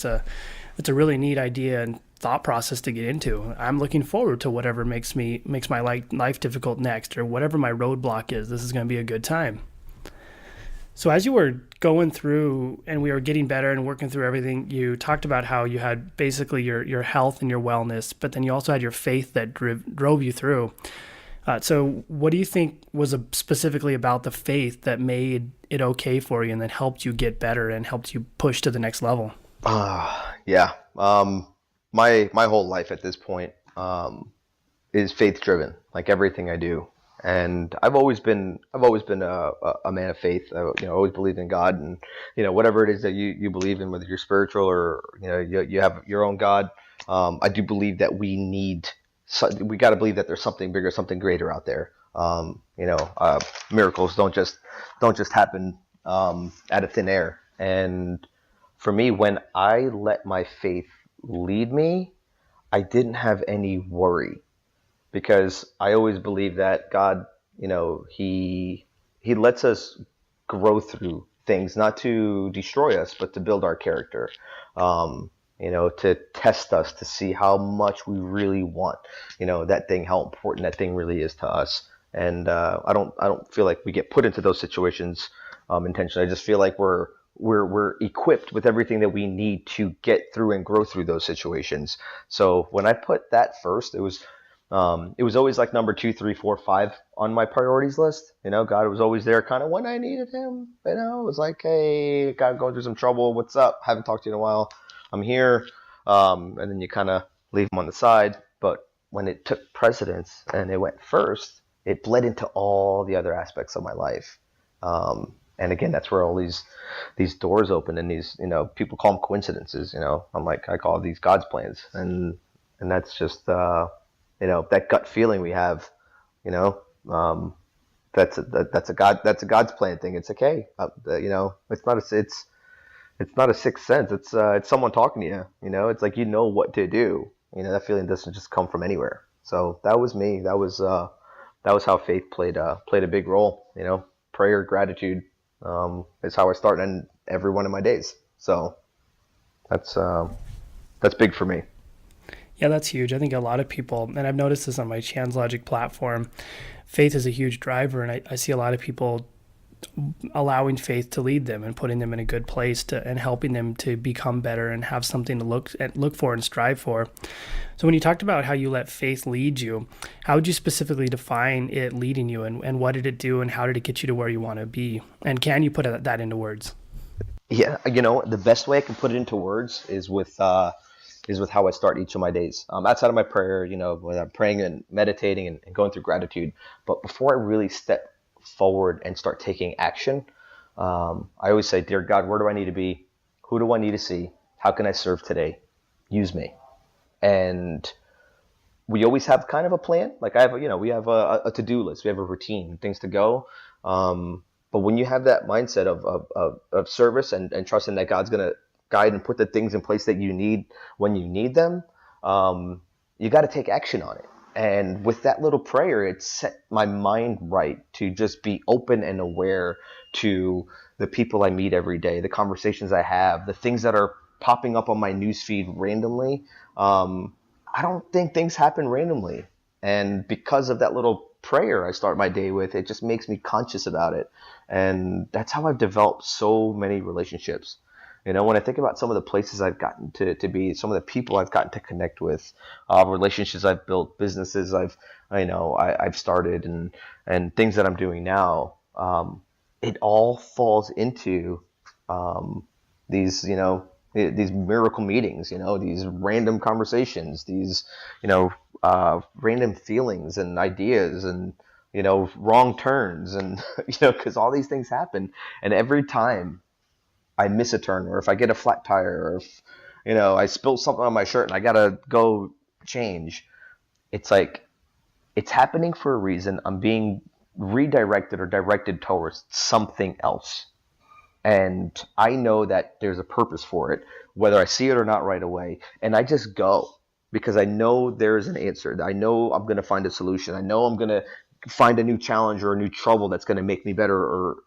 it's a really neat idea and thought process to get into. I'm looking forward to whatever makes my life difficult next, or whatever my roadblock is. This is going to be a good time. So as you were going through and we were getting better and working through everything, you talked about how you had basically your health and your wellness, but then you also had your faith that drove you through. So what do you think was specifically about the faith that made it okay for you and that helped you get better and helped you push to the next level? Yeah. My whole life at this point is faith driven, like everything I do. And I've always been a man of faith. Always believed in God, and whatever it is that you believe in, whether you're spiritual or you have your own God. I do believe that we got to believe that there's something bigger, something greater out there. Miracles don't just happen out of thin air. And for me, when I let my faith lead me, I didn't have any worry because I always believe that God, he lets us grow through things, not to destroy us, but to build our character. To test us to see how much we really want, that thing, how important that thing really is to us. And I don't feel like we get put into those situations intentionally. I just feel like we're equipped with everything that we need to get through and grow through those situations. So when I put that first, it was always like number 2, 3, 4, 5 on my priorities list. God was always there kind of when I needed him. It was like, hey, God, going through some trouble. What's up? Haven't talked to you in a while. I'm here. And then you kind of leave him on the side. But when it took precedence and it went first, it bled into all the other aspects of my life. And again, that's where all these doors open, and these, people call them coincidences. I call these God's plans. And that's just, that gut feeling we have, that's a God's plan thing. It's okay. It's not a sixth sense. It's someone talking to you. It's like what to do. That feeling doesn't just come from anywhere. So that was me. That was how faith played a big role. Prayer, gratitude is how I start and end every one of my days. So that's big for me. Yeah, that's huge. I think a lot of people, and I've noticed this on my Chan's Logic platform, faith is a huge driver, and I see a lot of people allowing faith to lead them and putting them in a good place and helping them to become better and have something to look for and strive for. So when you talked about how you let faith lead you, how would you specifically define it leading you, and what did it do, and how did it get you to where you want to be? And can you put that into words? Yeah, the best way I can put it into words is with how I start each of my days. Outside of my prayer, when I'm praying and meditating and going through gratitude. But before I really step forward and start taking action, I always say, dear God, where do I need to be? Who do I need to see? How can I serve today? Use me. And we always have kind of a plan. Like we have a to-do list. We have a routine, things to go. But when you have that mindset of service and trusting that God's going to guide and put the things in place that you need when you need them, you got to take action on it. And with that little prayer, it set my mind right to just be open and aware to the people I meet every day, the conversations I have, the things that are popping up on my newsfeed randomly. I don't think things happen randomly. And because of that little prayer I start my day with, it just makes me conscious about it. And that's how I've developed so many relationships. When I think about some of the places I've gotten to be, some of the people I've gotten to connect with, relationships I've built, businesses I've started, and things that I'm doing now, it all falls into these miracle meetings, these random conversations, these random feelings and ideas and wrong turns, and because all these things happen, and every time I miss a turn, or if I get a flat tire, or if I spill something on my shirt and I gotta go change, it's like it's happening for a reason. I'm being redirected or directed towards something else, and I know that there's a purpose for it, whether I see it or not right away, and I just go because I know there's an answer. I know I'm gonna find a solution. I know I'm gonna find a new challenge or a new trouble that's going to make me better, or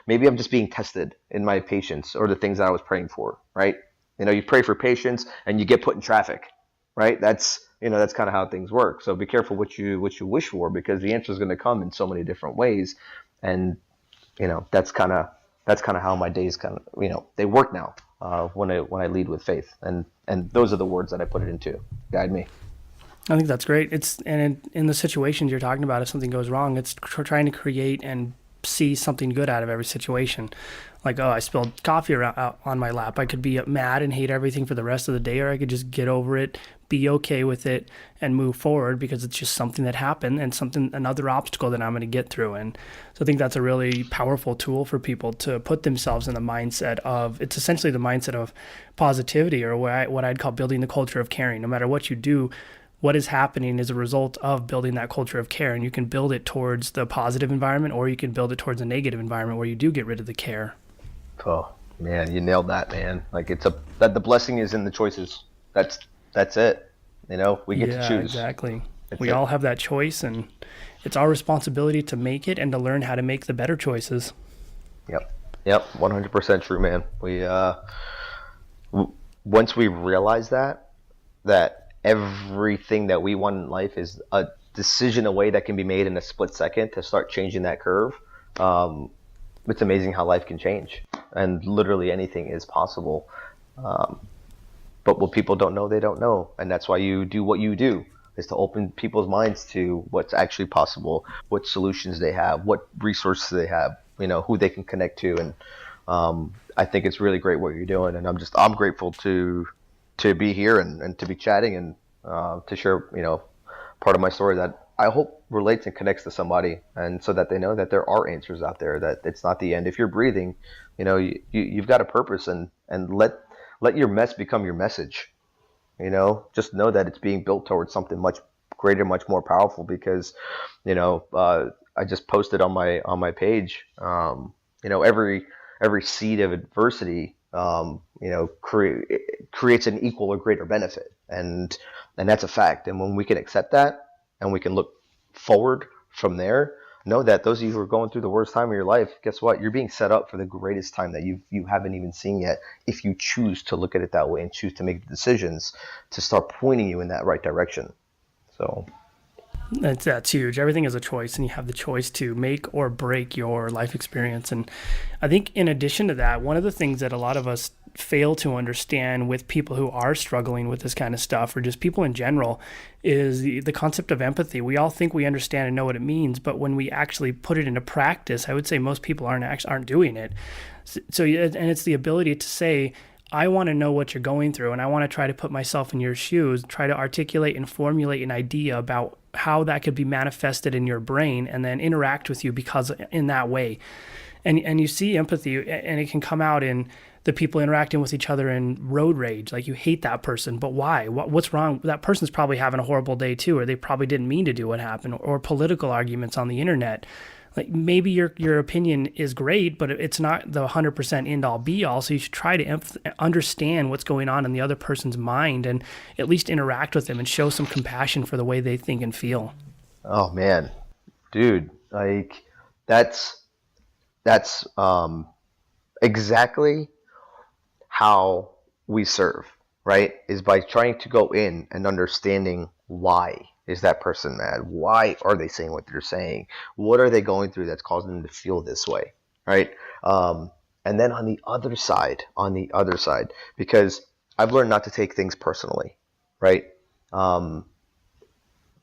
maybe I'm just being tested in my patience or the things that I was praying for, right? You pray for patience and you get put in traffic, right? That's kind of how things work. So be careful what you wish for, because the answer is going to come in so many different ways. And that's kind of how my days kind of they work now when I lead with faith, and those are the words that I put it into. Guide me. I think that's great. In the situations you're talking about, if something goes wrong, it's trying to create and see something good out of every situation. Like, I spilled coffee out on my lap. I could be mad and hate everything for the rest of the day, or I could just get over it, be okay with it, and move forward, because it's just something that happened and another obstacle that I'm going to get through. And so I think that's a really powerful tool for people to put themselves in the mindset of, it's essentially the mindset of positivity, or what I'd call building the culture of caring. No matter what you do, what is happening as a result of building that culture of care. And you can build it towards the positive environment, or you can build it towards a negative environment where you do get rid of the care. Oh man, you nailed that, man. Like that the blessing is in the choices. That's it. We get to Yeah, choose. exactly. That's We it. all have that choice, and it's our responsibility to make it and to learn how to make the better choices. Yep. Yep. 100% true, man. Once we realize that everything that we want in life is a decision away that can be made in a split second to start changing that curve. Um, it's amazing how life can change, and literally anything is possible. Um, but what people don't know, they don't know, and that's why you do what you do, is to open people's minds to what's actually possible, what solutions they have, what resources they have, who they can connect to, and I think it's really great what you're doing, and I'm grateful to be here and to be chatting and to share part of my story that I hope relates and connects to somebody, and so that they know that there are answers out there, that it's not the end. If you're breathing, you've got a purpose, and let your mess become your message. Just know that it's being built towards something much greater, much more powerful. Because I just posted on my page, every seed of adversity, creates an equal or greater benefit, and that's a fact. And when we can accept that, and we can look forward from there, know that those of you who are going through the worst time of your life, guess what? You're being set up for the greatest time that you haven't even seen yet, if you choose to look at it that way and choose to make the decisions to start pointing you in that right direction. So That's huge. Everything is a choice, and you have the choice to make or break your life experience. And I think, in addition to that, one of the things that a lot of us fail to understand with people who are struggling with this kind of stuff, or just people in general, is the concept of empathy. We all think we understand and know what it means, but when we actually put it into practice, I would say most people aren't doing it. So, and it's the ability to say, I want to know what you're going through, and I want to try to put myself in your shoes, try to articulate and formulate an idea about how that could be manifested in your brain, and then interact with you because in that way. And you see empathy, and it can come out in the people interacting with each other in road rage. Like, you hate that person, but why? What's wrong? That person's probably having a horrible day too, or they probably didn't mean to do what happened. Or political arguments on the internet. Like, maybe your opinion is great, but it's not the 100% end all be all. So you should try to understand what's going on in the other person's mind, and at least interact with them and show some compassion for the way they think and feel. oh man, dude, like that's exactly how we serve, right? Is by trying to go in and understanding, why is that person mad? Why are they saying what they're saying? What are they going through that's causing them to feel this way, right? And then on the other side, because I've learned not to take things personally, right? Um,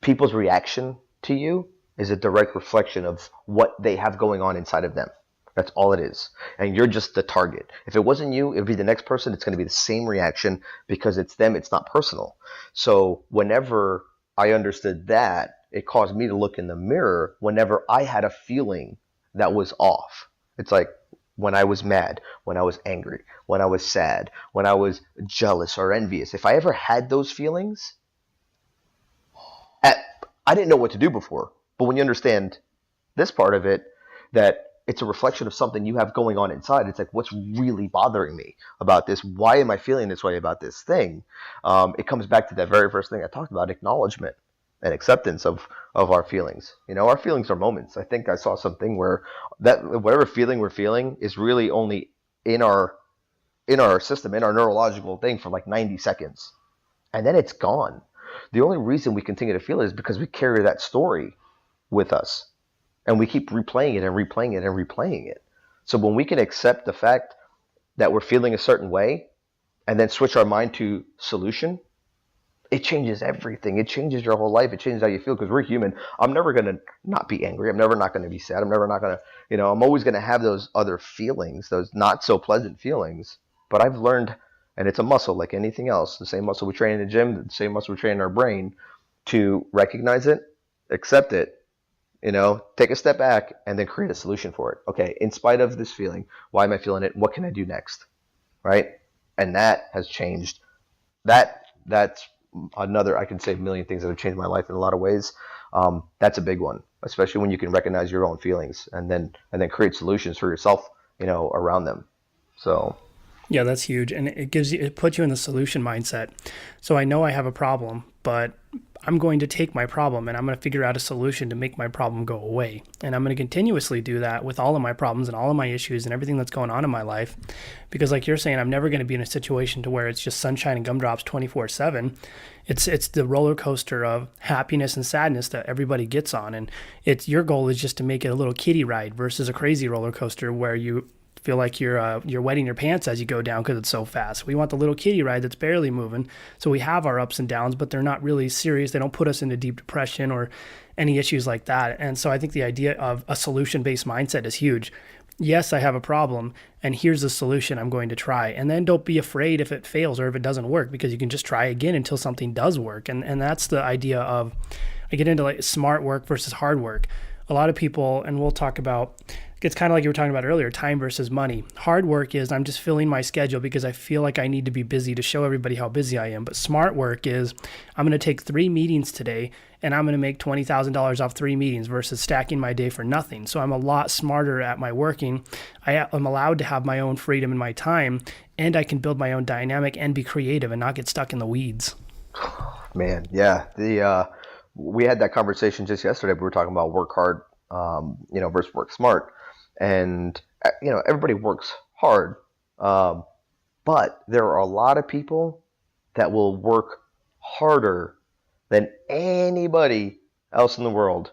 People's reaction to you is a direct reflection of what they have going on inside of them. That's all it is. And you're just the target. If it wasn't you, it would be the next person. It's going to be the same reaction, because it's them. It's not personal. So whenever I understood that, it caused me to look in the mirror whenever I had a feeling that was off. It's like when I was mad, when I was angry, when I was sad, when I was jealous or envious. If I ever had those feelings, at, I didn't know what to do before. But when you understand this part of it, that it's a reflection of something you have going on inside. It's like, what's really bothering me about this? Why am I feeling this way about this thing? It comes back to that very first thing I talked about: acknowledgement and acceptance of our feelings. Our feelings are moments. I think I saw something where that whatever feeling we're feeling is really only in our system, in our neurological thing, for like 90 seconds, and then it's gone. The only reason we continue to feel it is because we carry that story with us, and we keep replaying it and replaying it and replaying it. So when we can accept the fact that we're feeling a certain way, and then switch our mind to solution, it changes everything. It changes your whole life. It changes how you feel, because we're human. I'm never going to not be angry. I'm never not going to be sad. I'm never not going to, I'm always going to have those other feelings, those not so pleasant feelings. But I've learned, and it's a muscle like anything else, the same muscle we train in the gym, the same muscle we train in our brain, to recognize it, accept it, take a step back, and then create a solution for it. Okay, in spite of this feeling, why am I feeling it? What can I do next? Right? And that has changed. That's another, I can say a million things that have changed my life in a lot of ways. That's a big one, especially when you can recognize your own feelings and then create solutions for yourself, around them. So Yeah, that's huge. And it puts you in the solution mindset. So I know I have a problem, but I'm going to take my problem and I'm going to figure out a solution to make my problem go away. And I'm going to continuously do that with all of my problems and all of my issues and everything that's going on in my life. Because like you're saying, I'm never going to be in a situation to where it's just sunshine and gumdrops 24/7. It's the roller coaster of happiness and sadness that everybody gets on. And it's your goal is just to make it a little kiddie ride versus a crazy roller coaster where you feel like you're wetting your pants as you go down because it's so fast. We want the little kiddie ride that's barely moving. So we have our ups and downs, but they're not really serious. They don't put us into deep depression or any issues like that. And so I think the idea of a solution-based mindset is huge. Yes, I have a problem, and here's a solution I'm going to try. And then don't be afraid if it fails or if it doesn't work, because you can just try again until something does work. And that's the idea of, I get into like smart work versus hard work. A lot of people, and we'll talk about, it's kind of like you were talking about earlier, time versus money. Hard work is I'm just filling my schedule because I feel like I need to be busy to show everybody how busy I am. But smart work is I'm going to take 3 meetings today and I'm going to make $20,000 off 3 meetings versus stacking my day for nothing. So I'm a lot smarter at my working. I'm allowed to have my own freedom in my time, and I can build my own dynamic and be creative and not get stuck in the weeds. man, yeah, we had that conversation just yesterday. We were talking about work hard, versus work smart. And, everybody works hard, but there are a lot of people that will work harder than anybody else in the world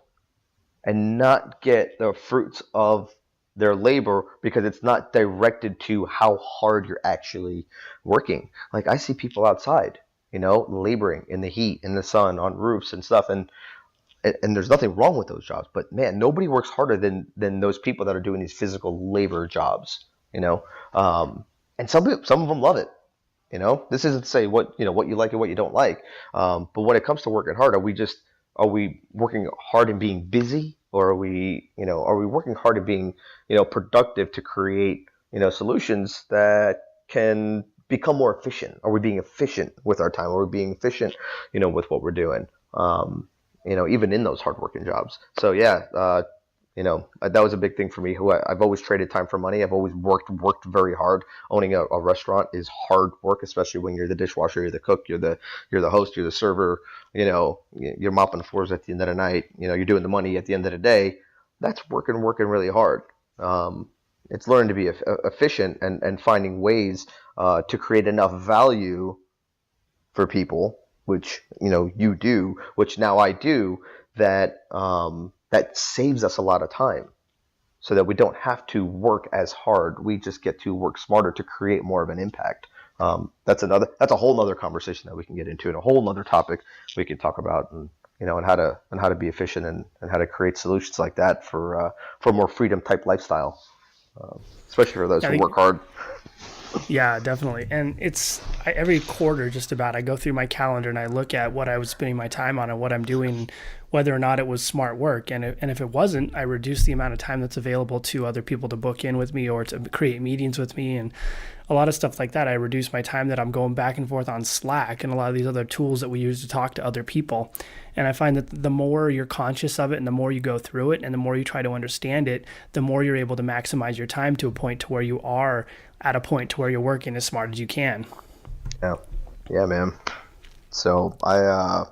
and not get the fruits of their labor because it's not directed to how hard you're actually working. Like I see people outside, laboring in the heat, in the sun, on roofs and stuff. And there's nothing wrong with those jobs, but man, nobody works harder than those people that are doing these physical labor jobs, and some of them love it. This isn't to say what you like and what you don't like. But when it comes to working hard, are we working hard and being busy, or are we working hard and being, productive to create, solutions that can become more efficient? Are we being efficient with our time? Are we being efficient, with what we're doing? Even in those hardworking jobs. So yeah, that was a big thing for me. I've always traded time for money. I've always worked very hard. Owning a restaurant is hard work, especially when you're the dishwasher, you're the cook, you're the host, you're the server. You're mopping the floors at the end of the night. You're doing the money at the end of the day. That's working really hard. It's learning to be efficient and finding ways to create enough value for people, which you do, which now I do, that saves us a lot of time, so that we don't have to work as hard. We just get to work smarter to create more of an impact. That's a whole nother conversation that we can get into, and a whole nother topic we can talk about, and how to be efficient and how to create solutions like that for more freedom type lifestyle, especially for those who work hard. Yeah, definitely. And every quarter just about, I go through my calendar and I look at what I was spending my time on and what I'm doing, whether or not it was smart work. And if it wasn't, I reduce the amount of time that's available to other people to book in with me or to create meetings with me. And a lot of stuff like that, I reduce my time that I'm going back and forth on Slack and a lot of these other tools that we use to talk to other people. And I find that the more you're conscious of it and the more you go through it and the more you try to understand it, the more you're able to maximize your time to a point to where you are at a point to where you're working as smart as you can. Yeah, man. So I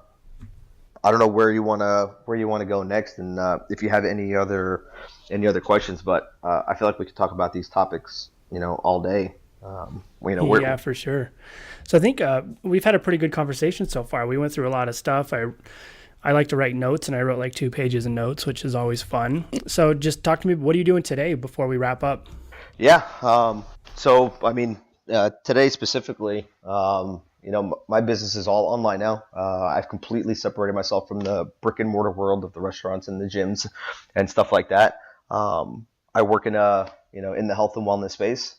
don't know where you wanna go next, and if you have any other questions, but I feel like we could talk about these topics, all day. Yeah, for sure. So I think we've had a pretty good conversation so far. We went through a lot of stuff. I like to write notes, and I wrote like 2 pages of notes, which is always fun. So just talk to me. What are you doing today before we wrap up? Yeah. So I mean, today specifically, my business is all online now. I've completely separated myself from the brick and mortar world of the restaurants and the gyms and stuff like that. I work in in the health and wellness space,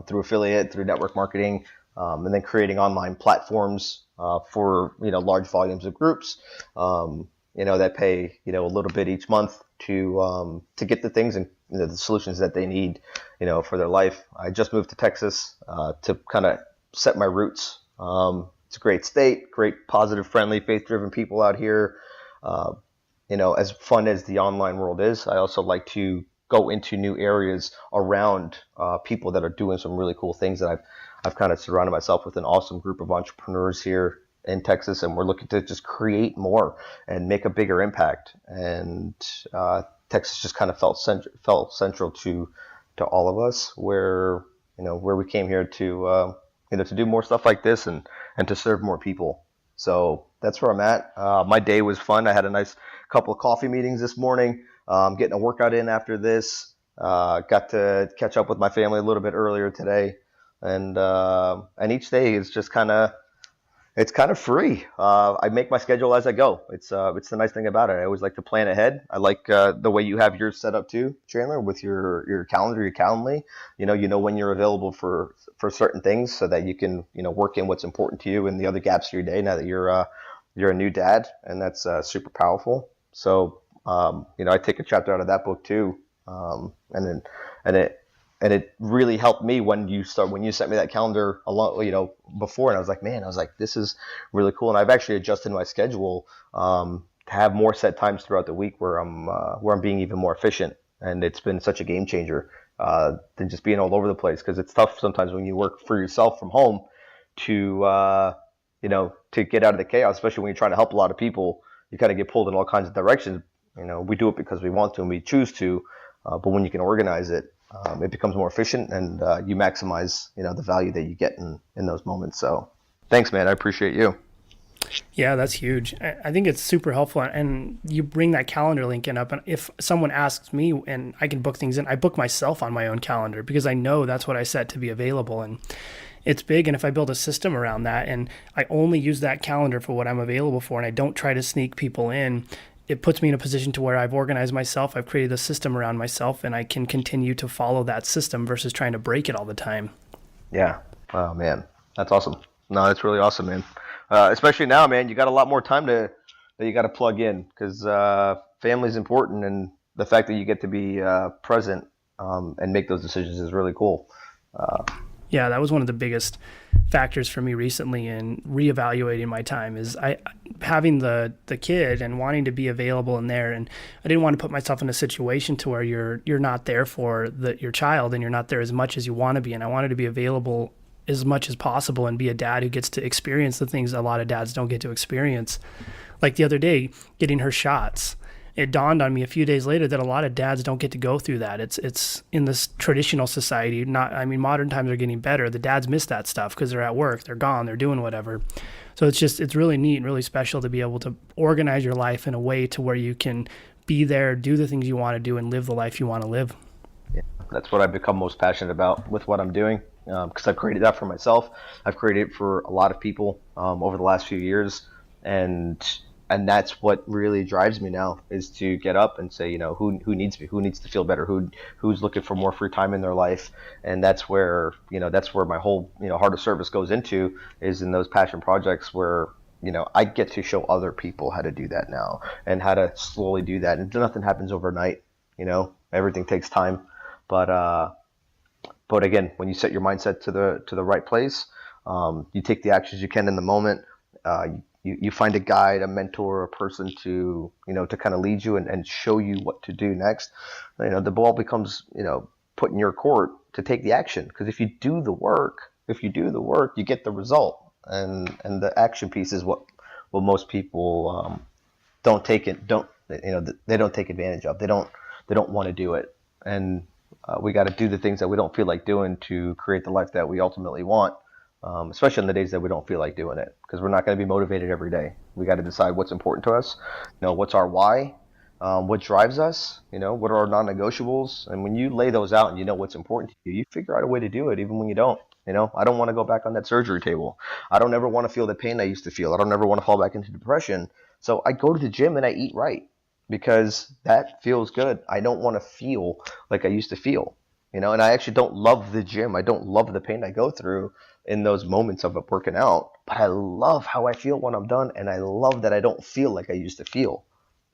through affiliate, through network marketing, and then creating online platforms for large volumes of groups, that pay a little bit each month to get the things and the solutions that they need for their life. I just moved to Texas to kind of set my roots it's a great state, great, positive, friendly, faith-driven people out here. Uh, as fun as the online world is, I also like to go into new areas around people that are doing some really cool things. And I've kind of surrounded myself with an awesome group of entrepreneurs here in Texas, and we're looking to just create more and make a bigger impact. And Texas just kind of felt central to all of us, where we came here to to do more stuff like this and to serve more people. So that's where I'm at. My day was fun. I had a nice couple of coffee meetings this morning. Getting a workout in after this. Got to catch up with my family a little bit earlier today, and each day is just it's kind of free. I make my schedule as I go. It's the nice thing about it. I always like to plan ahead. I like the way you have yours set up too, Chandler, with your calendar, your Calendly. You know when you're available for certain things, so that you can work in what's important to you and the other gaps of your day. Now that you're a new dad, and that's super powerful. So I take a chapter out of that book too, and it really helped me when you sent me that calendar before, and I was like, this is really cool. And I've actually adjusted my schedule to have more set times throughout the week where I'm being even more efficient, and it's been such a game changer than just being all over the place, because it's tough sometimes when you work for yourself from home to to get out of the chaos, especially when you're trying to help a lot of people. You kind of get pulled in all kinds of directions. We do it because we want to and we choose to, but when you can organize it, it becomes more efficient, and you maximize the value that you get in those moments. So thanks, man. I appreciate you. Yeah, that's huge. I think it's super helpful. And you bring that calendar link in up. And if someone asks me and I can book things in, I book myself on my own calendar, because I know that's what I set to be available. And it's big. And if I build a system around that and I only use that calendar for what I'm available for, and I don't try to sneak people in, it puts me in a position to where I've organized myself, I've created a system around myself, and I can continue to follow that system versus trying to break it all the time. Yeah. Oh, man. That's awesome. No, that's really awesome, man. Especially now, man, you got a lot more time that you got to plug in, because family's important, and the fact that you get to be present and make those decisions is really cool. Yeah, that was one of the biggest factors for me recently in reevaluating my time, is having the kid and wanting to be available in there. And I didn't want to put myself in a situation to where you're not there for your child, and you're not there as much as you want to be. And I wanted to be available as much as possible and be a dad who gets to experience the things a lot of dads don't get to experience. Like the other day, getting her shots. It dawned on me a few days later that a lot of dads don't get to go through that. It's in this traditional society. Modern times are getting better. The dads miss that stuff because they're at work, they're gone, they're doing whatever. So it's really neat and really special to be able to organize your life in a way to where you can be there, do the things you want to do, and live the life you want to live. Yeah, that's what I've become most passionate about with what I'm doing, because I've created that for myself. I've created it for a lot of people over the last few years, and that's what really drives me now, is to get up and say, who needs me, who needs to feel better, who's looking for more free time in their life. And that's where my whole heart of service goes into, is in those passion projects where I get to show other people how to do that now, and how to slowly do that. And nothing happens overnight, everything takes time. But again, when you set your mindset to the right place, you take the actions you can in the moment. You find a guide, a mentor, a person to kind of lead you and show you what to do next. The ball becomes put in your court to take the action, because if you do the work, you get the result. And the action piece is what most people they don't take advantage of. They don't want to do it. And we got to do the things that we don't feel like doing to create the life that we ultimately want. Especially on the days that we don't feel like doing it, because we're not going to be motivated every day. We got to decide what's important to us, what's our why, what drives us, what are our non-negotiables. And when you lay those out and you know what's important to you, you figure out a way to do it even when you don't. I don't want to go back on that surgery table. I don't ever want to feel the pain I used to feel. I don't ever want to fall back into depression. So I go to the gym and I eat right, because that feels good. I don't want to feel like I used to feel. And I actually don't love the gym. I don't love the pain I go through in those moments of it working out, but I love how I feel when I'm done, and I love that I don't feel like I used to feel.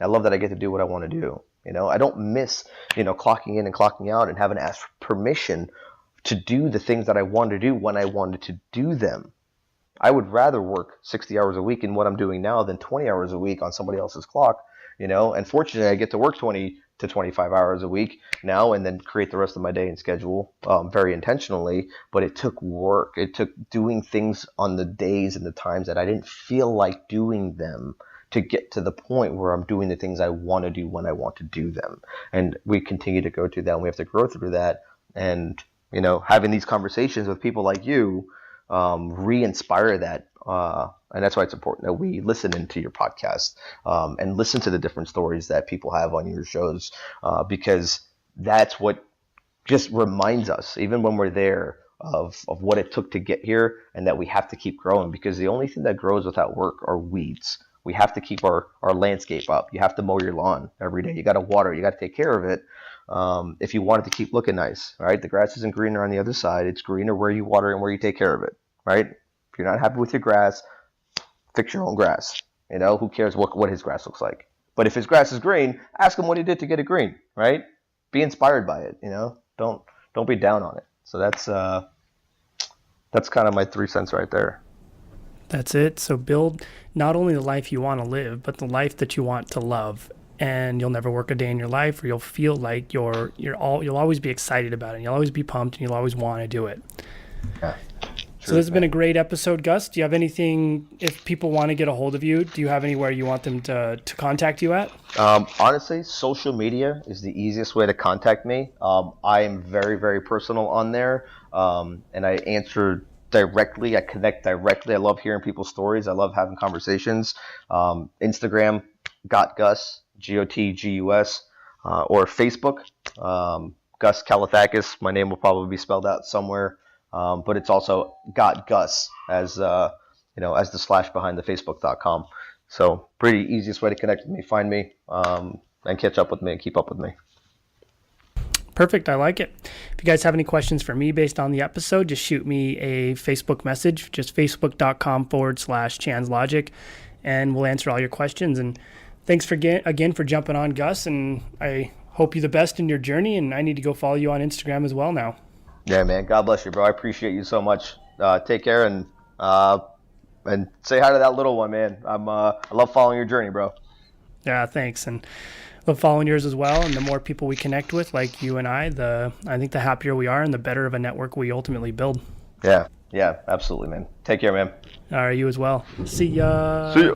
I love that I get to do what I want to do. I don't miss, clocking in and clocking out and having to ask permission to do the things that I wanted to do when I wanted to do them. I would rather work 60 hours a week in what I'm doing now than 20 hours a week on somebody else's clock, and fortunately I get to work 20 to 25 hours a week now and then create the rest of my day and schedule very intentionally. But it took work. It took doing things on the days and the times that I didn't feel like doing them to get to the point where I'm doing the things I want to do when I want to do them. And we continue to go through that, and we have to grow through that. And, having these conversations with people like you re-inspire that. And that's why it's important that we listen into your podcast and listen to the different stories that people have on your shows, because that's what just reminds us, even when we're there, of what it took to get here, and that we have to keep growing, because the only thing that grows without work are weeds. We have to keep our landscape up. You have to mow your lawn every day. You got to water. You got to take care of it if you want it to keep looking nice, right? The grass isn't greener on the other side. It's greener where you water and where you take care of it, right? If you're not happy with your grass, fix your own grass. Who cares what his grass looks like? But if his grass is green, ask him what he did to get it green, right? Be inspired by it, Don't be down on it. So that's kind of my 3 cents right there. That's it. So build not only the life you want to live, but the life that you want to love. And you'll never work a day in your life, or you'll feel like you'll always be excited about it. And you'll always be pumped, and you'll always want to do it. Yeah. So this has been a great episode, Gus. Do you have anything, if people want to get a hold of you, do you have anywhere you want them to contact you at? Honestly, social media is the easiest way to contact me. I am very, very personal on there, and I answer directly. I connect directly. I love hearing people's stories. I love having conversations. Instagram, got Gus, GOTGUS, or Facebook, Gus Kalathakis. My name will probably be spelled out somewhere. But it's also got Gus as as the slash behind the Facebook.com. So pretty easiest way to connect with me, find me, and catch up with me and keep up with me. Perfect. I like it. If you guys have any questions for me based on the episode, just shoot me a Facebook message, just facebook.com/ChansLogic, and we'll answer all your questions. And thanks again for jumping on, Gus. And I hope you the best in your journey. And I need to go follow you on Instagram as well now. Yeah, man. God bless you, bro. I appreciate you so much. Take care and say hi to that little one, man. I love following your journey, bro. Yeah, thanks. And love following yours as well. And the more people we connect with, like you and I think the happier we are and the better of a network we ultimately build. Yeah, absolutely, man. Take care, man. All right, you as well. See ya. See ya.